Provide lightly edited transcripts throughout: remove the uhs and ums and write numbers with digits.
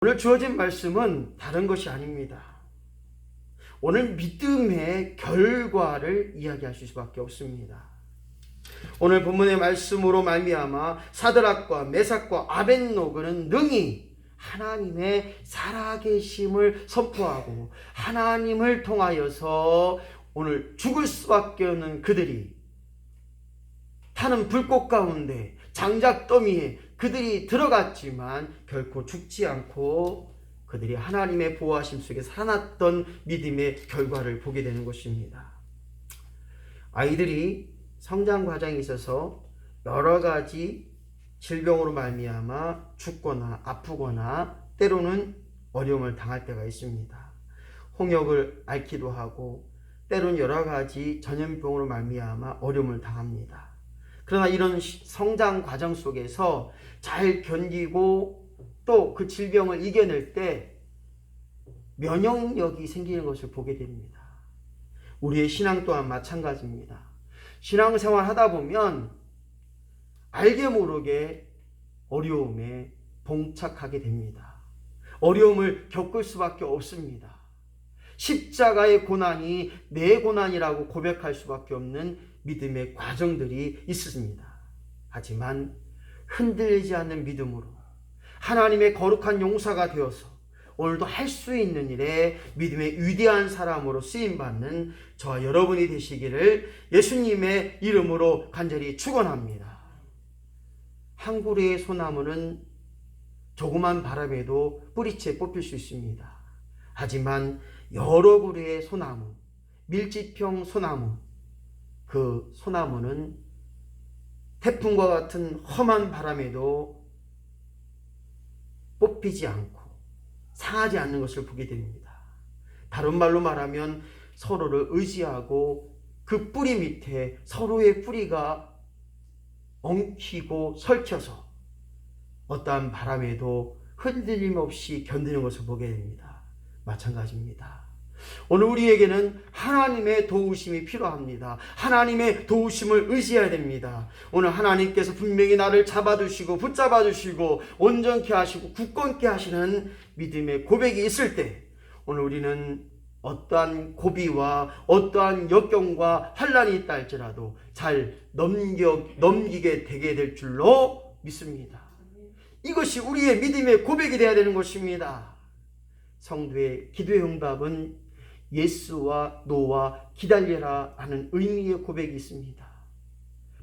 오늘 주어진 말씀은 다른 것이 아닙니다. 오늘 믿음의 결과를 이야기하실 수밖에 없습니다. 오늘 본문의 말씀으로 말미암아 사드락과 메삭과 아벳노고는 능히 하나님의 살아계심을 선포하고 하나님을 통하여서 오늘 죽을 수밖에 없는 그들이 타는 불꽃 가운데 장작 더미에 그들이 들어갔지만 결코 죽지 않고 그들이 하나님의 보호하심 속에 살아났던 믿음의 결과를 보게 되는 것입니다. 아이들이 성장 과정에 있어서 여러 가지 질병으로 말미암아 죽거나 아프거나 때로는 어려움을 당할 때가 있습니다. 홍역을 앓기도 하고 때로는 여러 가지 전염병으로 말미암아 어려움을 당합니다. 그러나 이런 성장 과정 속에서 잘 견디고 또 그 질병을 이겨낼 때 면역력이 생기는 것을 보게 됩니다. 우리의 신앙 또한 마찬가지입니다. 신앙생활 하다 보면 알게 모르게 어려움에 봉착하게 됩니다. 어려움을 겪을 수밖에 없습니다. 십자가의 고난이 내 고난이라고 고백할 수밖에 없는 믿음의 과정들이 있습니다. 하지만 흔들리지 않는 믿음으로 하나님의 거룩한 용사가 되어서 오늘도 할 수 있는 일에 믿음의 위대한 사람으로 쓰임받는 저와 여러분이 되시기를 예수님의 이름으로 간절히 축원합니다. 한 그루의 소나무는 조그만 바람에도 뿌리채 뽑힐 수 있습니다. 하지만 여러 그루의 소나무, 밀집형 소나무, 그 소나무는 태풍과 같은 험한 바람에도 뽑히지 않고 상하지 않는 것을 보게 됩니다. 다른 말로 말하면 서로를 의지하고 그 뿌리 밑에 서로의 뿌리가 엉키고 설켜서 어떠한 바람에도 흔들림 없이 견디는 것을 보게 됩니다. 마찬가지입니다. 오늘 우리에게는 하나님의 도우심이 필요합니다. 하나님의 도우심을 의지해야 됩니다. 오늘 하나님께서 분명히 나를 잡아주시고 붙잡아주시고 온전케 하시고 굳건케 하시는 믿음의 고백이 있을 때 오늘 우리는 어떠한 고비와 어떠한 역경과 환난이 있다 할지라도 잘 넘기게 되게 될 줄로 믿습니다. 이것이 우리의 믿음의 고백이 되어야 되는 것입니다. 성도의 기도의 응답은 예스와 노와 기다려라 하는 의미의 고백이 있습니다.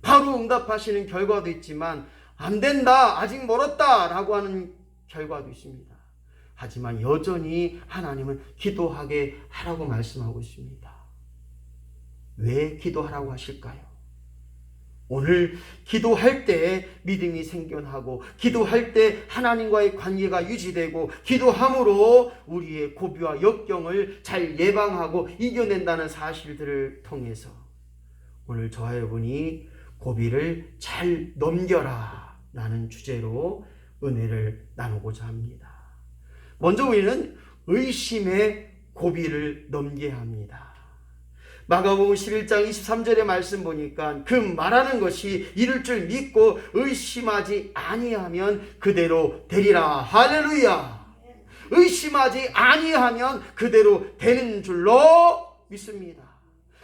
바로 응답하시는 결과도 있지만 안 된다, 아직 멀었다 라고 하는 결과도 있습니다. 하지만 여전히 하나님은 기도하게 하라고 말씀하고 있습니다. 왜 기도하라고 하실까요? 오늘 기도할 때 믿음이 생겨나고 기도할 때 하나님과의 관계가 유지되고 기도함으로 우리의 고비와 역경을 잘 예방하고 이겨낸다는 사실들을 통해서 오늘 저와 여러분이 고비를 잘 넘겨라 라는 주제로 은혜를 나누고자 합니다. 먼저 우리는 의심의 고비를 넘겨야 합니다. 마가복음 11장 23절의 말씀 보니까 그 말하는 것이 이룰 줄 믿고 의심하지 아니하면 그대로 되리라. 할렐루야. 의심하지 아니하면 그대로 되는 줄로 믿습니다.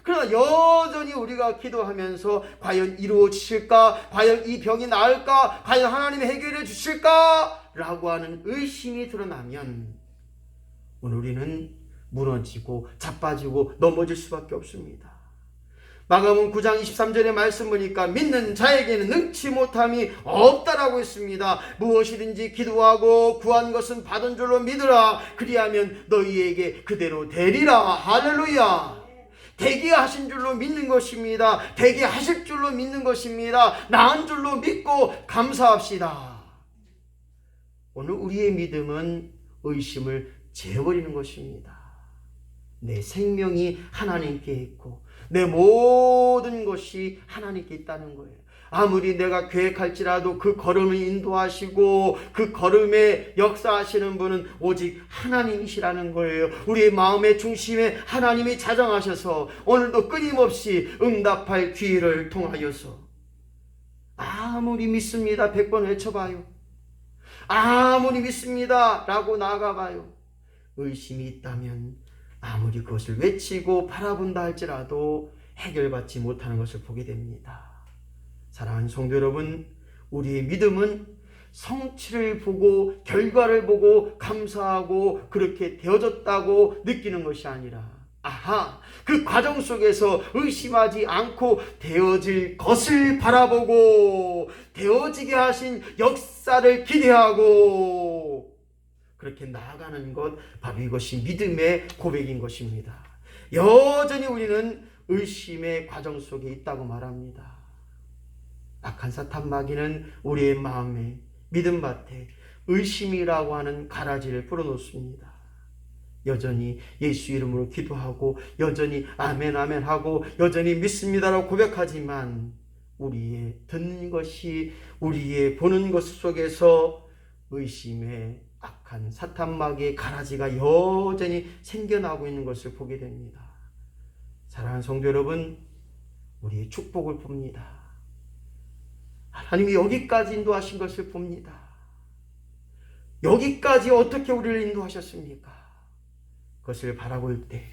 그러나 여전히 우리가 기도하면서 과연 이루어지실까? 과연 이 병이 나을까? 과연 하나님이 해결해 주실까? 라고 하는 의심이 드러나면 오늘 우리는 무너지고 자빠지고 넘어질 수밖에 없습니다. 마가복음 9장 23절의 말씀 보니까 믿는 자에게는 능치 못함이 없다라고 했습니다. 무엇이든지 기도하고 구한 것은 받은 줄로 믿으라. 그리하면 너희에게 그대로 되리라. 할렐루야. 되게 하신 줄로 믿는 것입니다. 되게 하실 줄로 믿는 것입니다. 나은 줄로 믿고 감사합시다. 오늘 우리의 믿음은 의심을 제어버리는 것입니다. 내 생명이 하나님께 있고 내 모든 것이 하나님께 있다는 거예요. 아무리 내가 계획할지라도 그 걸음을 인도하시고 그 걸음에 역사하시는 분은 오직 하나님이시라는 거예요. 우리의 마음의 중심에 하나님이 자정하셔서 오늘도 끊임없이 응답할 기회를 통하여서 아무리 믿습니다 100번 외쳐봐요. 아무리 믿습니다 라고 나아가봐요. 의심이 있다면 아무리 그것을 외치고 바라본다 할지라도 해결받지 못하는 것을 보게 됩니다. 사랑하는 성도 여러분, 우리의 믿음은 성취를 보고 결과를 보고 감사하고 그렇게 되어졌다고 느끼는 것이 아니라 그 과정 속에서 의심하지 않고 되어질 것을 바라보고 되어지게 하신 역사를 기대하고 그렇게 나아가는 것, 바로 이것이 믿음의 고백인 것입니다. 여전히 우리는 의심의 과정 속에 있다고 말합니다. 악한 사탄 마귀는 우리의 마음에 믿음밭에 의심이라고 하는 가라지를 풀어놓습니다. 여전히 예수 이름으로 기도하고 여전히 아멘 아멘 하고 여전히 믿습니다라고 고백하지만 우리의 듣는 것이 우리의 보는 것 속에서 의심의 악한 사탄 마귀의 가라지가 여전히 생겨나고 있는 것을 보게 됩니다. 사랑하는 성도 여러분, 우리의 축복을 봅니다. 하나님이 여기까지 인도하신 것을 봅니다. 여기까지 어떻게 우리를 인도하셨습니까? 그것을 바라볼 때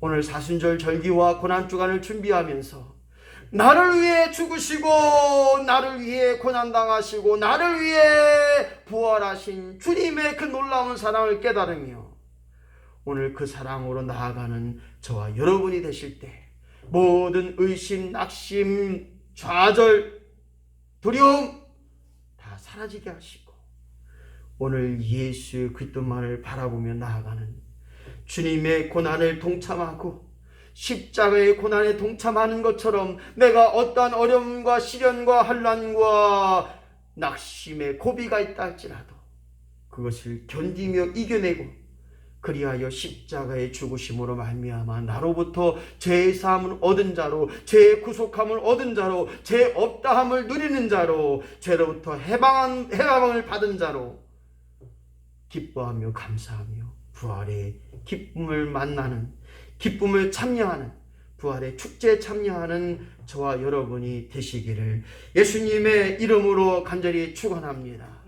오늘 사순절 절기와 고난주간을 준비하면서 나를 위해 죽으시고 나를 위해 고난당하시고 나를 위해 부활하신 주님의 그 놀라운 사랑을 깨달으며 오늘 그 사랑으로 나아가는 저와 여러분이 되실 때 모든 의심, 낙심, 좌절, 두려움 다 사라지게 하시고 오늘 예수 그리스도만을 바라보며 나아가는 주님의 고난을 동참하고 십자가의 고난에 동참하는 것처럼 내가 어떠한 어려움과 시련과 환난과 낙심의 고비가 있다 할지라도 그것을 견디며 이겨내고 그리하여 십자가의 죽으심으로 말미암아 나로부터 죄의 사함을 얻은 자로 죄의 구속함을 얻은 자로 죄 없다함을 누리는 자로 죄로부터 해방을 받은 자로 기뻐하며 감사하며 부활의 기쁨을 만나는 기쁨을 참여하는 부활의 축제에 참여하는 저와 여러분이 되시기를 예수님의 이름으로 간절히 축원합니다.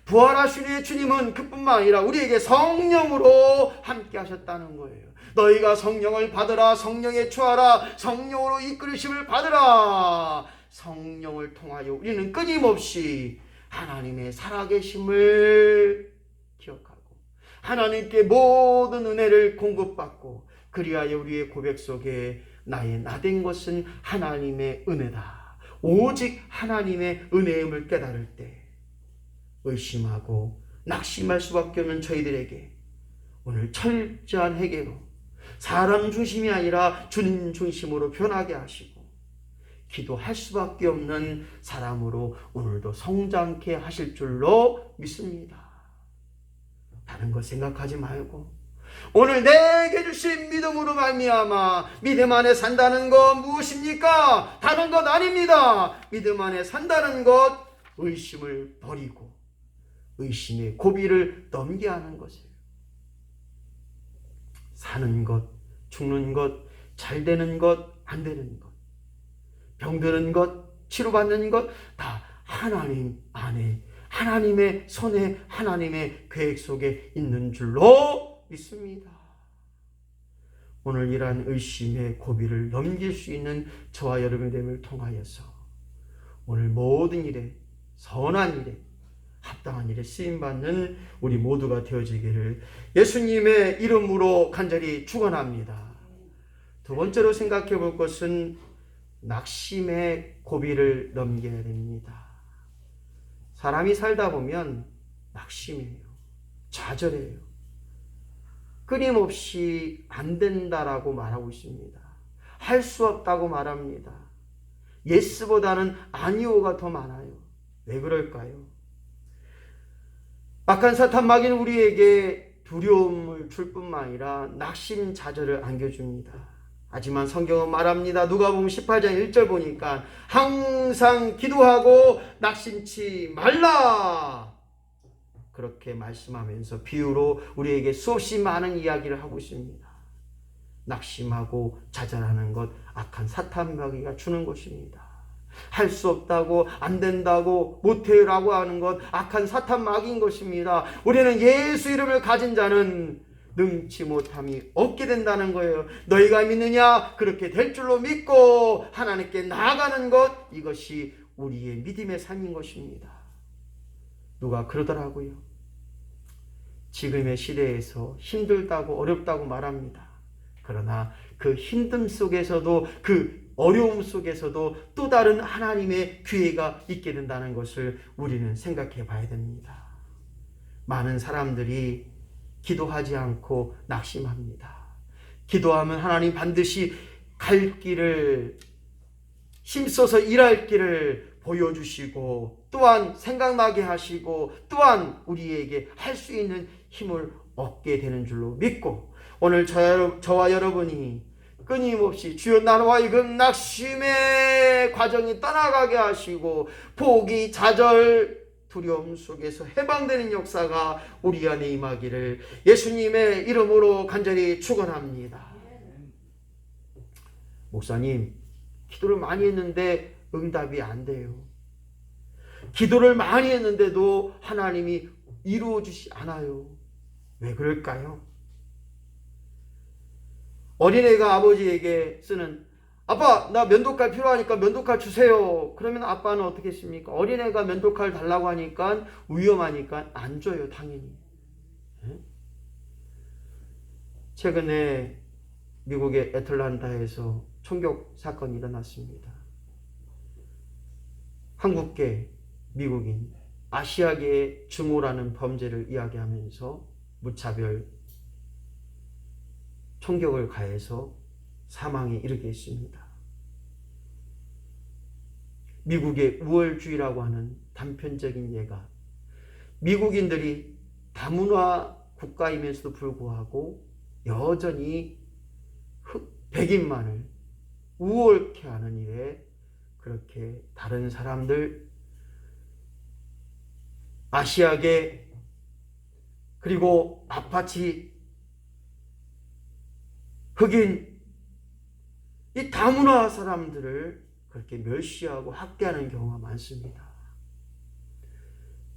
부활하신 주님은 그뿐만 아니라 우리에게 성령으로 함께 하셨다는 거예요. 너희가 성령을 받으라, 성령에 처하라, 성령으로 이끌으심을 받으라. 성령을 통하여 우리는 끊임없이 하나님의 살아계심을 기억하고 하나님께 모든 은혜를 공급받고 그리하여 우리의 고백 속에 나의 나된 것은 하나님의 은혜다. 오직 하나님의 은혜임을 깨달을 때 의심하고 낙심할 수밖에 없는 저희들에게 오늘 철저한 회개로 사람 중심이 아니라 주님 중심으로 변하게 하시고 기도할 수밖에 없는 사람으로 오늘도 성장케 하실 줄로 믿습니다. 다른 것 생각하지 말고 오늘 내게 주신 믿음으로 말미암아 믿음 안에 산다는 것 무엇입니까? 다른 것 아닙니다. 믿음 안에 산다는 것 의심을 버리고 의심의 고비를 넘게 하는 것이에요. 사는 것, 죽는 것, 잘 되는 것, 안 되는 것, 병드는 것, 치료받는 것 다 하나님 안에 하나님의 손에 하나님의 계획 속에 있는 줄로 믿습니다. 오늘 이러한 의심의 고비를 넘길 수 있는 저와 여러분의 됨을 통하여서 오늘 모든 일에 선한 일에 합당한 일에 쓰임받는 우리 모두가 되어지기를 예수님의 이름으로 간절히 축원합니다. 두 번째로 생각해 볼 것은 낙심의 고비를 넘겨야 됩니다. 사람이 살다 보면 낙심해요. 좌절해요. 끊임없이 안 된다라고 말하고 있습니다. 할 수 없다고 말합니다. 예스보다는 아니오가 더 많아요. 왜 그럴까요? 악한 사탄 마귀는 우리에게 두려움을 줄 뿐만 아니라 낙심 좌절을 안겨줍니다. 하지만 성경은 말합니다. 누가복음 18장 1절 보니까 항상 기도하고 낙심치 말라 그렇게 말씀하면서 비유로 우리에게 수없이 많은 이야기를 하고 있습니다. 낙심하고 좌절하는 것 악한 사탄 마귀가 주는 것입니다. 할 수 없다고, 안 된다고, 못해라고 하는 것 악한 사탄 마귀인 것입니다. 우리는 예수 이름을 가진 자는 능치 못함이 없게 된다는 거예요. 너희가 믿느냐? 그렇게 될 줄로 믿고 하나님께 나아가는 것, 이것이 우리의 믿음의 삶인 것입니다. 누가 그러더라고요. 지금의 시대에서 힘들다고 어렵다고 말합니다. 그러나 그 힘듦 속에서도, 그 어려움 속에서도 또 다른 하나님의 기회가 있게 된다는 것을 우리는 생각해 봐야 됩니다. 많은 사람들이 기도하지 않고 낙심합니다. 기도하면 하나님 반드시 갈 길을, 힘써서 일할 길을 보여주시고, 또한 생각나게 하시고, 또한 우리에게 할 수 있는 힘을 얻게 되는 줄로 믿고, 오늘 저와 여러분이 끊임없이 주여 나와 이건 낙심의 과정이 떠나가게 하시고, 포기, 좌절, 두려움 속에서 해방되는 역사가 우리 안에 임하기를 예수님의 이름으로 간절히 축원합니다. 목사님, 기도를 많이 했는데 응답이 안 돼요. 기도를 많이 했는데도 하나님이 이루어 주시 않아요. 왜 그럴까요? 어린애가 아버지에게 쓰는, 아빠 나 면도칼 필요하니까 면도칼 주세요. 그러면 아빠는 어떻게 했습니까? 어린애가 면도칼 달라고 하니까 위험하니까 안 줘요, 당연히. 최근에 미국의 애틀란타에서 총격 사건이 일어났습니다. 한국계 미국인, 아시아계의 증오라는 범죄를 이야기하면서 무차별 총격을 가해서 사망에 이르게 했습니다. 미국의 우월주의라고 하는 단편적인 예가, 미국인들이 다문화 국가이면서도 불구하고 여전히 백인만을 우월케 하는 일에 그렇게 다른 사람들, 아시아계, 그리고 아파치, 흑인, 이 다문화 사람들을 그렇게 멸시하고 학대하는 경우가 많습니다.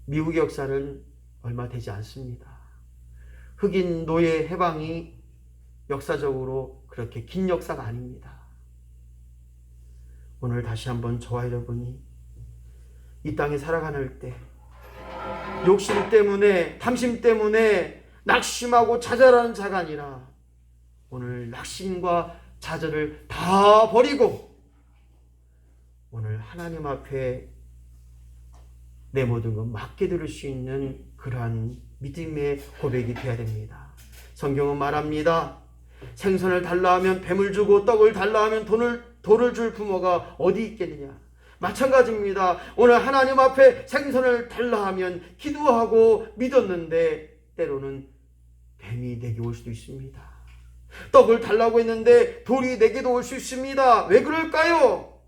미국 역사는 얼마 되지 않습니다. 흑인 노예 해방이 역사적으로 그렇게 긴 역사가 아닙니다. 오늘 다시 한번 저와 여러분이 이 땅에 살아가는 때 욕심 때문에, 탐심 때문에 낙심하고 좌절하는 자가 아니라 오늘 낙심과 좌절을 다 버리고 오늘 하나님 앞에 내 모든 것 맡겨드릴 수 있는 그러한 믿음의 고백이 되어야 됩니다. 성경은 말합니다. 생선을 달라 하면 뱀을 주고 떡을 달라 하면 돌을 줄 부모가 어디 있겠느냐. 마찬가지입니다. 오늘 하나님 앞에 생선을 달라 하면 기도하고 믿었는데 때로는 뱀이 내게 올 수도 있습니다. 떡을 달라고 했는데 돌이 내게도 올 수 있습니다. 왜 그럴까요?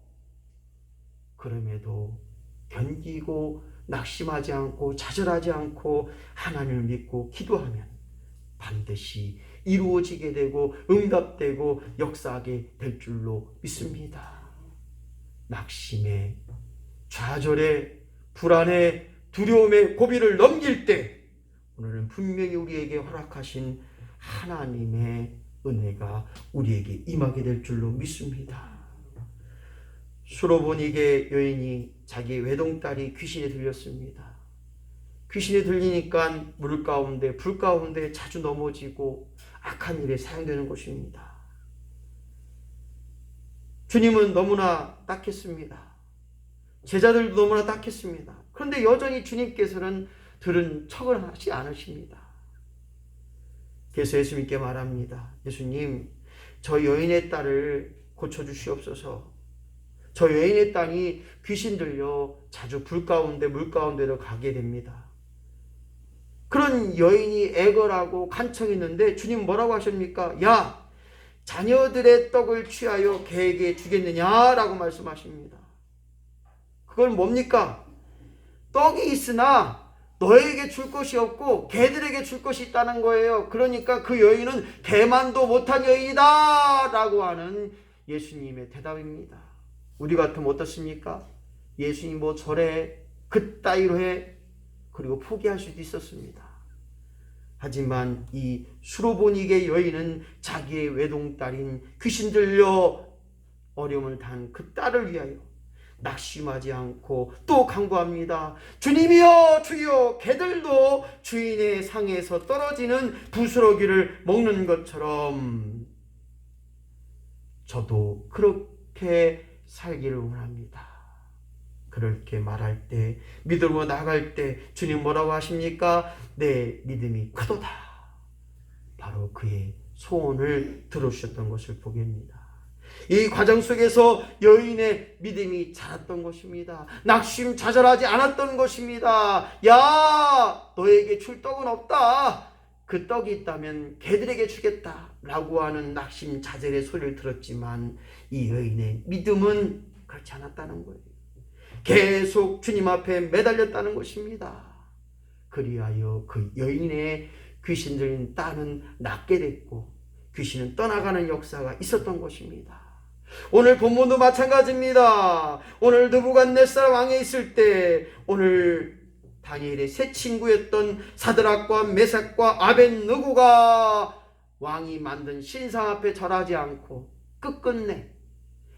그럼에도 견디고 낙심하지 않고 좌절하지 않고 하나님을 믿고 기도하면 반드시 이루어지게 되고 응답되고 역사하게 될 줄로 믿습니다. 낙심에, 좌절에, 불안에, 두려움에 고비를 넘길 때 오늘은 분명히 우리에게 허락하신 하나님의 은혜가 우리에게 임하게 될 줄로 믿습니다. 수로보니게 여인이 자기 외동딸이 귀신에 들렸습니다. 귀신에 들리니까 물 가운데, 불 가운데 자주 넘어지고 악한 일에 사용되는 것입니다. 주님은 너무나 딱했습니다. 제자들도 너무나 딱했습니다. 그런데 여전히 주님께서는 들은 척을 하지 않으십니다. 그래서 예수님께 말합니다. 예수님, 저 여인의 딸을 고쳐주시옵소서. 저 여인의 딸이 귀신 들려 자주 불 가운데 물 가운데로 가게 됩니다. 그런 여인이 애걸하고 간청했는데 주님 뭐라고 하십니까? 야, 자녀들의 떡을 취하여 개에게 주겠느냐라고 말씀하십니다. 그건 뭡니까? 떡이 있으나 너에게 줄 것이 없고 개들에게 줄 것이 있다는 거예요. 그러니까 그 여인은 개만도 못한 여인이다 라고 하는 예수님의 대답입니다. 우리 같으면 어떻습니까? 예수님 뭐 절에 그따위로 해 그리고 포기할 수도 있었습니다. 하지만 이 수로보니게 여인은 자기의 외동딸인 귀신 들려 어려움을 단 그 딸을 위하여 낙심하지 않고 또 간구합니다. 주님이여 주여, 개들도 주인의 상에서 떨어지는 부스러기를 먹는 것처럼 저도 그렇게 살기를 원합니다. 그렇게 말할 때, 믿음으로 나갈 때 주님 뭐라고 하십니까? 내 믿음이 크도다. 바로 그의 소원을 들어주셨던 것을 보게 합니다. 이 과정 속에서 여인의 믿음이 자랐던 것입니다. 낙심 좌절하지 않았던 것입니다. 야, 너에게 줄 떡은 없다. 그 떡이 있다면 개들에게 주겠다 라고 하는 낙심 좌절의 소리를 들었지만 이 여인의 믿음은 그렇지 않았다는 거예요. 계속 주님 앞에 매달렸다는 것입니다. 그리하여 그 여인의 귀신 들린 딸은 낫게 됐고 귀신은 떠나가는 역사가 있었던 것입니다. 오늘 본문도 마찬가지입니다. 오늘 느부갓네살 왕에 있을 때 오늘 다니엘의 세 친구였던 사드락과 메삭과 아벳느고가 왕이 만든 신상 앞에 절하지 않고 끝끝내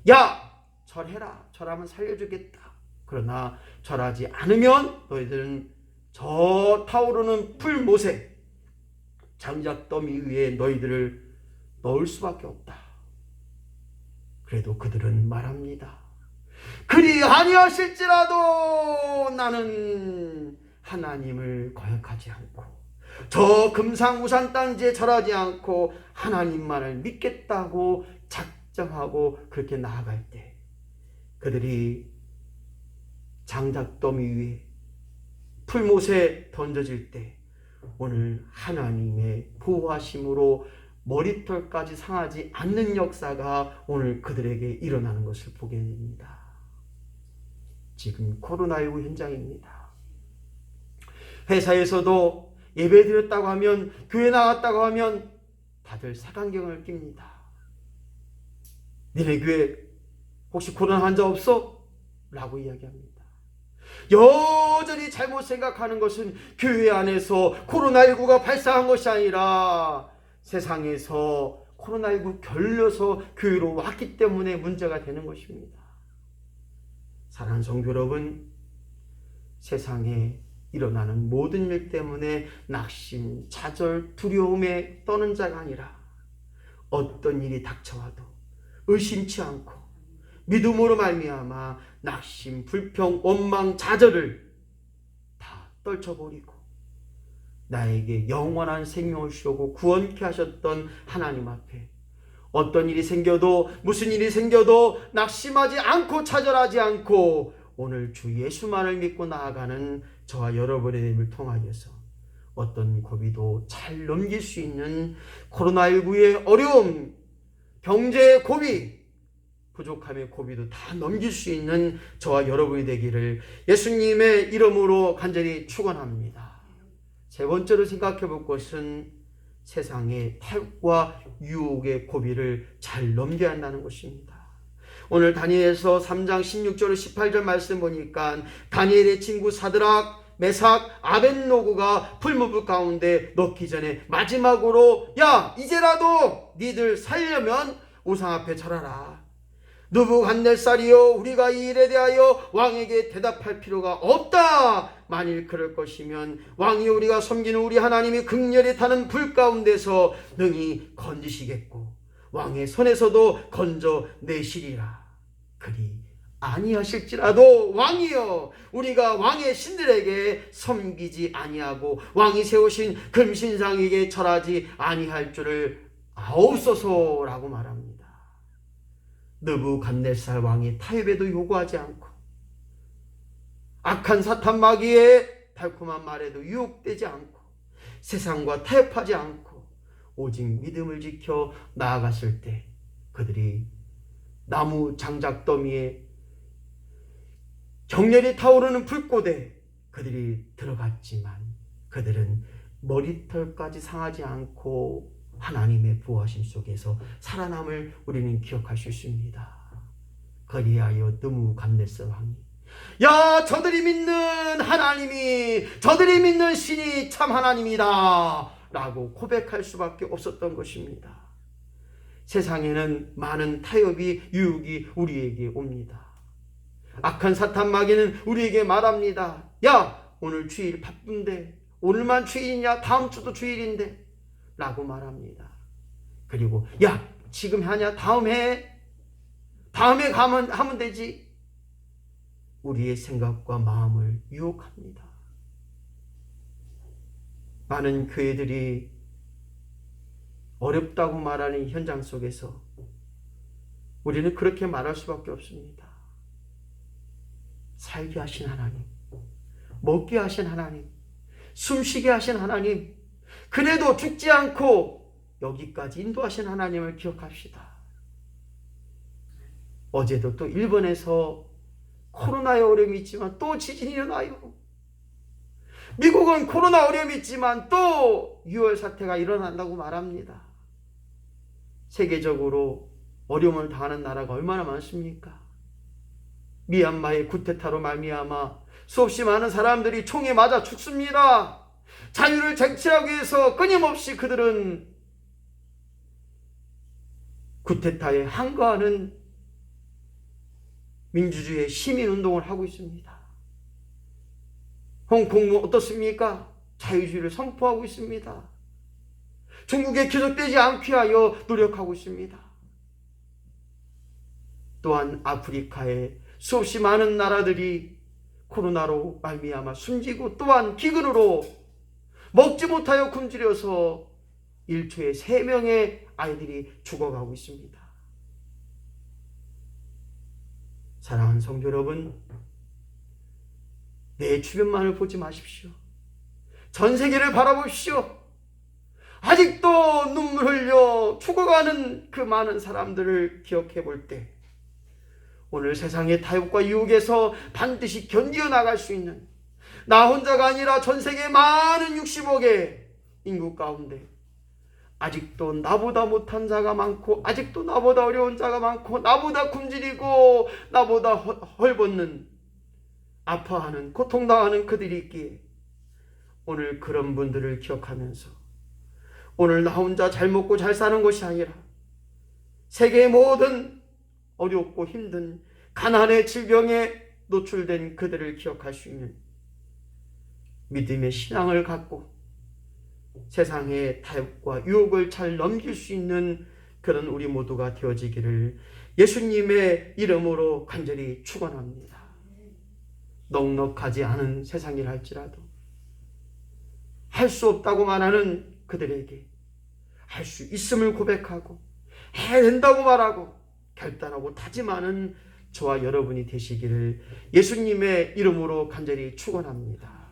야 절해라, 절하면 살려주겠다. 그러나 절하지 않으면 너희들은 저 타오르는 풀못에 장작더미 위에 너희들을 넣을 수밖에 없다. 그래도 그들은 말합니다. 그리 아니하실지라도 나는 하나님을 거역하지 않고 저 금상우산 땅지에 절하지 않고 하나님만을 믿겠다고 작정하고 그렇게 나아갈 때 그들이 장작더미 위에 풀못에 던져질 때 오늘 하나님의 보호하심으로 머리털까지 상하지 않는 역사가 오늘 그들에게 일어나는 것을 보게 됩니다. 지금 코로나19 현장입니다. 회사에서도 예배 드렸다고 하면, 교회 나갔다고 하면 다들 색안경을 낍니다. 니네 교회 혹시 코로나 환자 없어? 라고 이야기합니다. 여전히 잘못 생각하는 것은 교회 안에서 코로나19가 발생한 것이 아니라 세상에서 코로나19 결려서 교회로 왔기 때문에 문제가 되는 것입니다. 사랑하는 성도 여러분, 세상에 일어나는 모든 일 때문에 낙심, 좌절, 두려움에 떠는 자가 아니라 어떤 일이 닥쳐와도 의심치 않고 믿음으로 말미암아 낙심, 불평, 원망, 좌절을 다 떨쳐버리고 나에게 영원한 생명을 주시고 구원케 하셨던 하나님 앞에 어떤 일이 생겨도 무슨 일이 생겨도 낙심하지 않고 좌절하지 않고 오늘 주 예수만을 믿고 나아가는 저와 여러분의 힘을 통하여서 어떤 고비도 잘 넘길 수 있는 코로나19의 어려움, 경제의 고비, 부족함의 고비도 다 넘길 수 있는 저와 여러분이 되기를 예수님의 이름으로 간절히 축원합니다. 세 번째로 생각해 볼 것은 세상의 탈과 유혹의 고비를 잘 넘겨야 한다는 것입니다. 오늘 다니엘서 3장 16절 18절 말씀 보니까 다니엘의 친구 사드락, 메삭, 아벳노고가 풀무불 가운데 넣기 전에 마지막으로 야 이제라도 니들 살려면 우상 앞에 절하라. 느부갓네살이여 우리가 이 일에 대하여 왕에게 대답할 필요가 없다. 만일 그럴 것이면 왕이 우리가 섬기는 우리 하나님이 극렬히 타는 불 가운데서 능히 건지시겠고 왕의 손에서도 건져내시리라. 그리 아니하실지라도 왕이여 우리가 왕의 신들에게 섬기지 아니하고 왕이 세우신 금신상에게 절하지 아니할 줄을 아옵소서라고 말합니다. 느부갓네살 왕이 타협에도 요구하지 않고 악한 사탄 마귀의 달콤한 말에도 유혹되지 않고 세상과 타협하지 않고 오직 믿음을 지켜 나아갔을 때 그들이 나무 장작더미에 격렬히 타오르는 불꽃에 그들이 들어갔지만 그들은 머리털까지 상하지 않고 하나님의 보호하심 속에서 살아남을 우리는 기억할 수 있습니다. 그리하여 느부갓네살 야, 저들이 믿는 하나님이, 저들이 믿는 신이 참 하나님이다 라고 고백할 수밖에 없었던 것입니다. 세상에는 많은 타협이, 유혹이 우리에게 옵니다. 악한 사탄 마귀는 우리에게 말합니다. 야, 오늘 주일 바쁜데, 오늘만 주일이냐? 다음 주도 주일인데 라고 말합니다. 그리고 야, 지금 하냐? 다음에 하면 되지. 우리의 생각과 마음을 유혹합니다. 많은 교회들이 어렵다고 말하는 현장 속에서 우리는 그렇게 말할 수밖에 없습니다. 살게 하신 하나님, 먹게 하신 하나님, 숨쉬게 하신 하나님, 그래도 죽지 않고 여기까지 인도하신 하나님을 기억합시다. 어제도 또 일본에서 코로나의 어려움이 있지만 또 지진이 일어나요. 미국은 코로나 어려움이 있지만 또 6월 사태가 일어난다고 말합니다. 세계적으로 어려움을 당하는 나라가 얼마나 많습니까? 미얀마의 쿠데타로 말미암아 수없이 많은 사람들이 총에 맞아 죽습니다. 자유를 쟁취하기 위해서 끊임없이 그들은 쿠데타에 항거하는 민주주의의 시민운동을 하고 있습니다. 홍콩은 어떻습니까? 자유주의를 선포하고 있습니다. 중국에 계속되지 않게 하여 노력하고 있습니다. 또한 아프리카의 수없이 많은 나라들이 코로나로 말미암아 숨지고 또한 기근으로 먹지 못하여 굶주려서 1초에 3명의 아이들이 죽어가고 있습니다. 사랑하는 성도 여러분, 내 주변만을 보지 마십시오. 전 세계를 바라보십시오. 아직도 눈물 흘려 죽어가는 그 많은 사람들을 기억해 볼 때 오늘 세상의 타협과 유혹에서 반드시 견디어 나갈 수 있는, 나 혼자가 아니라 전 세계 많은 60억의 인구 가운데 아직도 나보다 못한 자가 많고, 아직도 나보다 어려운 자가 많고, 나보다 굶주리고 나보다 헐벗는, 아파하는, 고통당하는 그들이 있기에 오늘 그런 분들을 기억하면서 오늘 나 혼자 잘 먹고 잘 사는 것이 아니라 세계의 모든 어렵고 힘든 가난의 질병에 노출된 그들을 기억할 수 있는 믿음의 신앙을 갖고 세상의 타협과 유혹을 잘 넘길 수 있는 그런 우리 모두가 되어지기를 예수님의 이름으로 간절히 축원합니다. 넉넉하지 않은 세상이라 할지라도 할 수 없다고 말하는 그들에게 할 수 있음을 고백하고 해낸다고 말하고 결단하고 다짐하는 저와 여러분이 되시기를 예수님의 이름으로 간절히 축원합니다.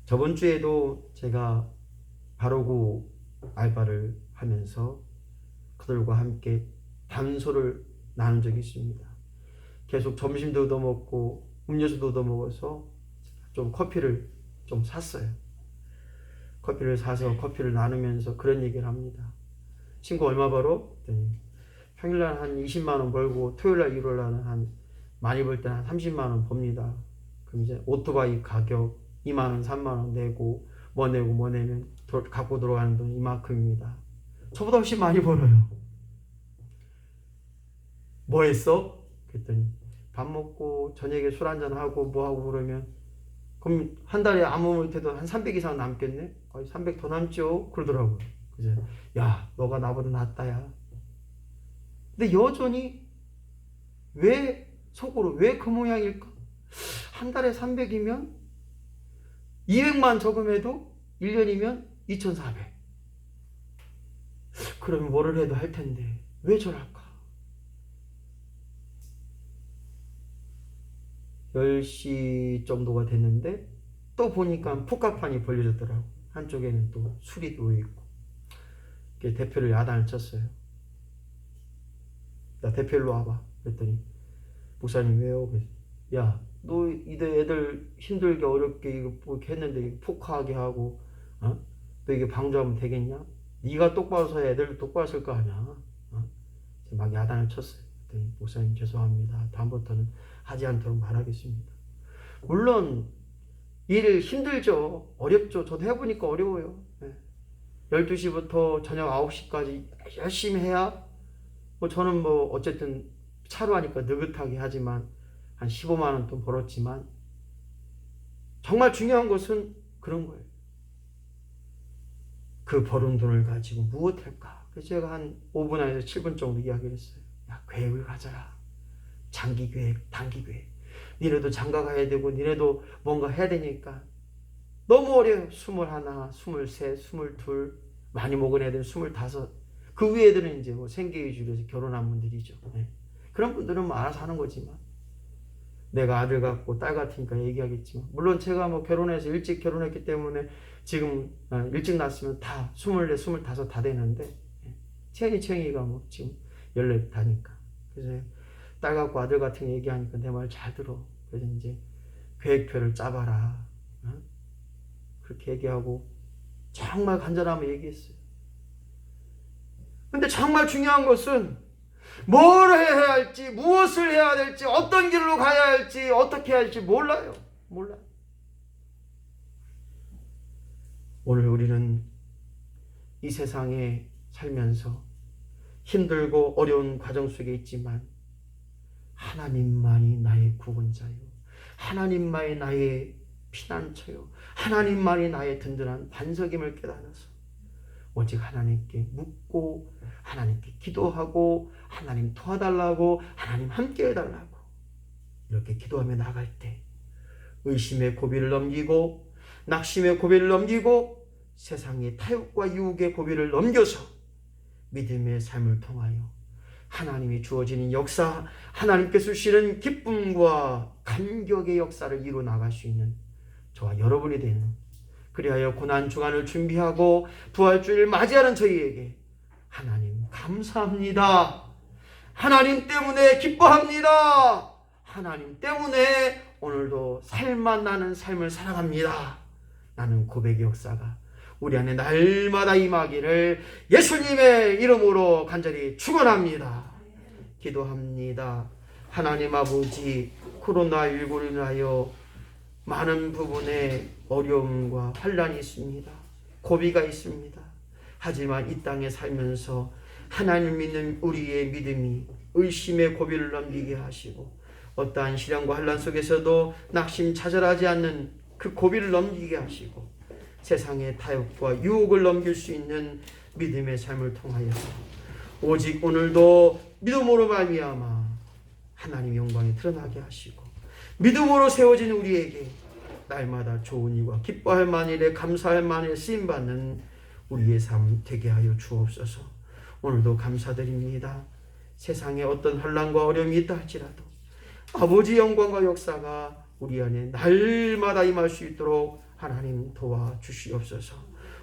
저번 주에도 제가 바로구 알바를 하면서 그들과 함께 담소를 나눈 적이 있습니다. 계속 점심도 얻어먹고 음료수도 얻어먹어서 좀 커피를 좀 샀어요. 커피를 사서 커피를 나누면서 그런 얘기를 합니다. 친구 얼마 벌어? 그랬더니 평일날 한 20만 원 벌고 토요일날 일요일날은 한 많이 벌 때는 한 30만 원 법니다. 그럼 이제 오토바이 가격 2만 원 3만 원 내고 뭐 내면 갖고 들어가는 돈 이만큼입니다. 저보다 훨씬 많이 벌어요. 뭐 했어? 그랬더니 밥 먹고 저녁에 술 한잔 하고 뭐 하고 그러면 그럼 한 달에 아무 못해도 한 300 이상 남겠네? 거의 300 더 남죠? 그러더라고요. 그래서 야, 너가 나보다 낫다 야. 근데 여전히 왜 속으로 왜 그 모양일까? 한 달에 300이면 200만 저금해도 1년이면 2,400. 그러면 뭐를 해도 할 텐데 왜 저럴까? 10시 정도가 됐는데 또 보니까 푸카판이 벌려졌더라고. 한쪽에는 또 술이 놓여있고. 대표를 야단을 쳤어요. 야, 대표 일로 와봐. 그랬더니 목사님 왜요? 야, 너 애들 힘들게 어렵게 이거 뭐 했는데 폭파하게 하고 너 이게 방조하면 되겠냐? 네가 똑바로 서야 애들도 똑바로 쓸 거 아니야. 막 야단을 쳤어요. 그랬더니 목사님 죄송합니다. 다음부터는 하지 않도록 말하겠습니다. 물론 일 힘들죠. 어렵죠. 저도 해보니까 어려워요. 12시부터 저녁 9시까지 열심히 해야 저는 어쨌든 차로 하니까 느긋하게 하지만 한 15만 원 돈 벌었지만 정말 중요한 것은 그런 거예요. 그 벌은 돈을 가지고 무엇할까? 그래서 제가 한 5분 안에서 7분 정도 이야기를 했어요. 야, 계획을 가져라. 장기 계획, 단기 계획. 니네도 장가 가야 되고 니네도 뭔가 해야 되니까 너무 어려요. 21, 23, 22, 많이 먹은 애들은 25. 그 위에 애들은 이제 생계위주로 결혼한 분들이죠. 그런 분들은 알아서 하는 거지만 내가 아들 같고 딸 같으니까 얘기하겠지만 물론 제가 결혼해서 일찍 결혼했기 때문에 지금 일찍 낳았으면 다 24, 25 다 되는데 채영이가 지금 14다니까 그래서 딸 같고 아들 같은 거 얘기하니까 내 말 잘 들어. 그래서 이제 계획표를 짜봐라. 그렇게 얘기하고 정말 간절하면 얘기했어요. 근데 정말 중요한 것은 뭘 해야 할지, 무엇을 해야 될지, 어떤 길로 가야 할지, 어떻게 해야 할지 몰라요. 오늘 우리는 이 세상에 살면서 힘들고 어려운 과정 속에 있지만 하나님만이 나의 구원자요. 하나님만이 나의 피난처요. 하나님만이 나의 든든한 반석임을 깨달아서 오직 하나님께 묻고 하나님께 기도하고 하나님 도와달라고 하나님 함께 해달라고 이렇게 기도하며 나갈 때 의심의 고비를 넘기고 낙심의 고비를 넘기고 세상의 타협과 유혹의 고비를 넘겨서 믿음의 삶을 통하여 하나님이 주어지는 역사, 하나님께서 주시는 기쁨과 감격의 역사를 이루어 나갈 수 있는 저와 여러분이 되는 그리하여 고난 주간을 준비하고 부활주일을 맞이하는 저희에게 하나님 감사합니다. 하나님 때문에 기뻐합니다. 하나님 때문에 오늘도 살맛 나는 삶을 살아갑니다. 나는 고백의 역사가 우리 안에 날마다 임하기를 예수님의 이름으로 간절히 축원합니다. 기도합니다. 하나님 아버지, 코로나19로 인하여 많은 부분에 어려움과 환란이 있습니다. 고비가 있습니다. 하지만 이 땅에 살면서 하나님 믿는 우리의 믿음이 의심의 고비를 넘기게 하시고 어떠한 시련과 환란 속에서도 낙심차절하지 않는 그 고비를 넘기게 하시고 세상의 타협과 유혹을 넘길 수 있는 믿음의 삶을 통하여서 오직 오늘도 믿음으로 말미암아 하나님의 영광이 드러나게 하시고 믿음으로 세워진 우리에게 날마다 좋은 일과 기뻐할 만일에 감사할 만일에 쓰임받는 우리의 삶 되게 하여 주옵소서. 오늘도 감사드립니다. 세상에 어떤 환난과 어려움이 있다 할지라도 아버지 영광과 역사가 우리 안에 날마다 임할 수 있도록 하나님 도와주시옵소서.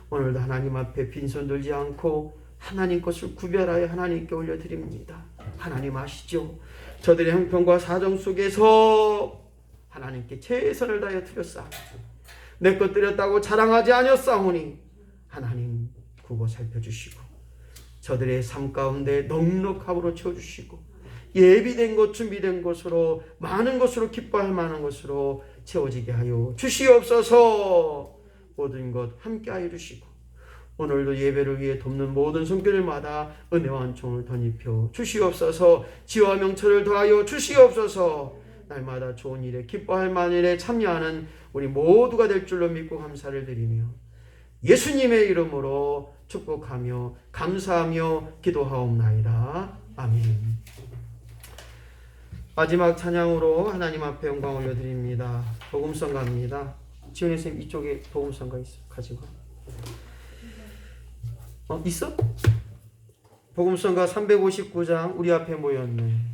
오늘도 하나님 앞에 빈손 들지 않고 하나님 것을 구별하여 하나님께 올려드립니다. 하나님 아시죠? 저들의 형편과 사정 속에서 하나님께 최선을 다하여 드렸사오니 내 것 드렸다고 자랑하지 아니었사오니 하나님 그거 살펴주시고 저들의 삶 가운데 넉넉함으로 채워주시고 예비된 것 준비된 것으로 많은 것으로 기뻐할 만한 것으로 채워지게 하여 주시옵소서. 모든 것 함께 하여 주시고 오늘도 예배를 위해 돕는 모든 손길마다 은혜와 은총을 덧입혀 주시옵소서. 지와 명철을 더하여 주시옵소서. 날마다 좋은 일에 기뻐할 만한 일에 참여하는 우리 모두가 될 줄로 믿고 감사를 드리며 예수님의 이름으로 축복하며 감사하며 기도하옵나이다. 아멘. 마지막 찬양으로 하나님 앞에 영광 올려드립니다. 복음성가입니다. 지은이 선생님 이쪽에 복음성가 있어 가지고 있어? 복음성가 359장 우리 앞에 모였네.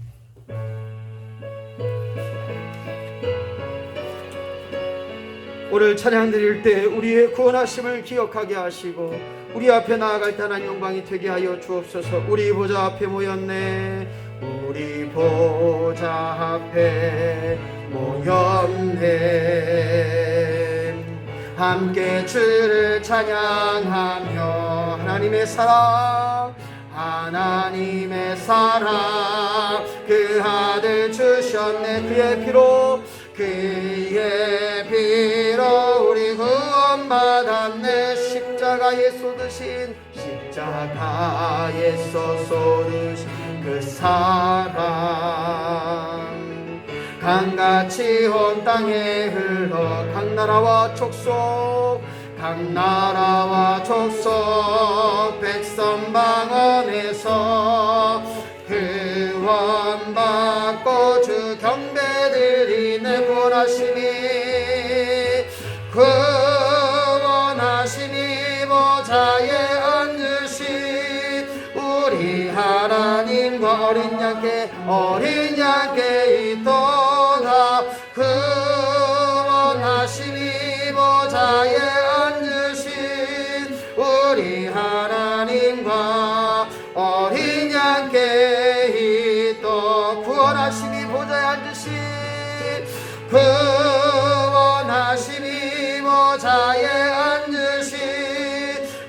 오늘 찬양 드릴 때 우리의 구원하심을 기억하게 하시고 우리 앞에 나아갈 때 하나님 영광이 되게 하여 주옵소서. 우리 보좌 앞에 모였네. 우리 보좌 앞에 모였네. 함께 주를 찬양하며 하나님의 사랑 하나님의 사랑 그 아들 주셨네. 그의 피로 우리 구원받았네. 십자가에 쏟으신 그 사랑 강같이 온 땅에 흘러 각 나라와 족속 백성 방언에서 구원받고 주 경배드리네. 구원하심이 보좌에 앉으신 우리 하나님과 어린 양께 있도다. 구원하심이 보좌에 앉으신 우리 하나님과 어린 양께 있도. 구원하심이 보좌에 앉으신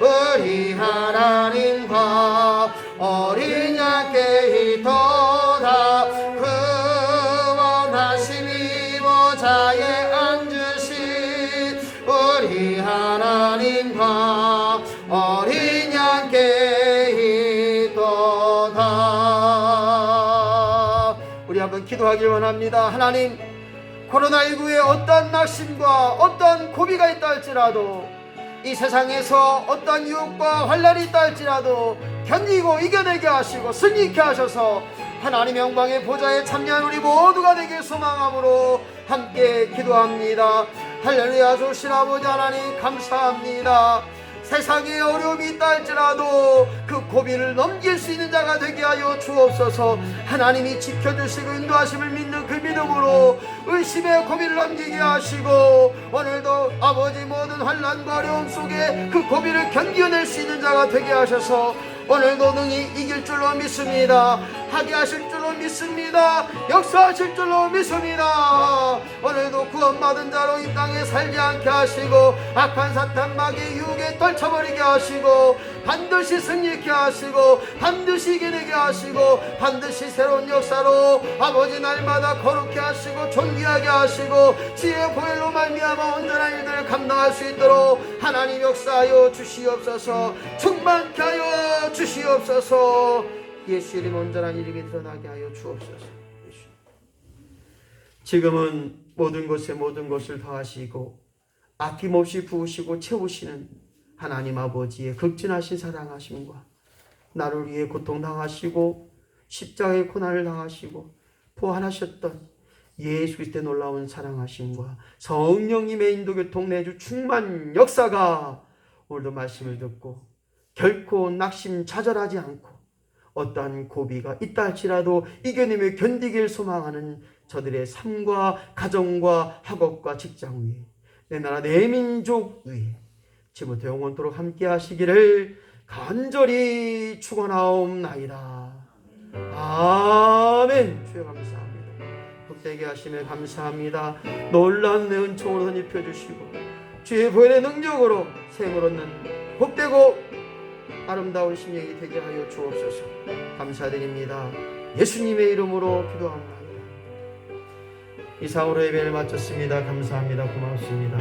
우리 하나님과 어린 양께 있도다. 구원하심이 보좌에 앉으신 우리 하나님과 어린 양께 있도다. 우리 한번 기도하길 원합니다. 하나님, 코로나19에 어떤 낙심과 어떤 고비가 있다 할지라도, 이 세상에서 어떤 유혹과 환란이 있다 할지라도 견디고 이겨내게 하시고 승리케 하셔서 하나님의 영광의 보좌에 참여한 우리 모두가 되길 소망함으로 함께 기도합니다. 할렐루야. 좋으신 아버지 하나님, 감사합니다. 세상에 어려움이 있다 할지라도 그 고비를 넘길 수 있는 자가 되게 하여 주옵소서. 하나님이 지켜주시고 인도하심을 믿는 그 믿음으로 의심의 고비를 넘기게 하시고, 오늘도 아버지 모든 환난과 어려움 속에 그 고비를 견뎌낼 수 있는 자가 되게 하셔서 오늘도 능히 이길 줄로 믿습니다. 하게 하실 줄로 믿습니다. 역사하실 줄로 믿습니다. 오늘도 구원받은 자로 이 땅에 살지 않게 하시고 악한 사탄 마귀의 유혹에 떨쳐버리게 하시고 반드시 승리케 하시고 반드시 이겨내게 하시고 반드시 새로운 역사로 아버지 날마다 거룩케 하시고 존귀하게 하시고 지혜의 보혈로 말미암아 온전한 일들을 감당할 수 있도록 하나님 역사하여 주시옵소서. 충만케 하여 주시옵소서. 예수 이름 온전한 일이 드러나게 하여 주옵소서. 지금은 모든 것에 모든 것을 더하시고 아낌없이 부으시고 채우시는 하나님 아버지의 극진하신 사랑하심과 나를 위해 고통당하시고 십자가의 고난을 당하시고 부활하셨던 예수 그리스도의 놀라운 사랑하심과 성령님의 인도교통 내주 충만 역사가 오늘도 말씀을 듣고 결코 낙심 좌절하지 않고 어떠한 고비가 있다 할지라도 이겨내며 견디길 소망하는 저들의 삶과 가정과 학업과 직장 위에 내 나라 내 민족 위에 지금부터 영원토록 함께 하시기를 간절히 축원하옵나이다. 아멘. 주여 감사합니다. 복되게 하심에 감사합니다. 놀라운 내 은총으로 덧입혀주시고 주의 보혈의 능력으로 생을 얻는 복되고 아름다운 심령이 되게 하여 주옵소서. 감사드립니다. 예수님의 이름으로 기도합니다. 이상으로 예배를 마쳤습니다. 감사합니다. 고맙습니다.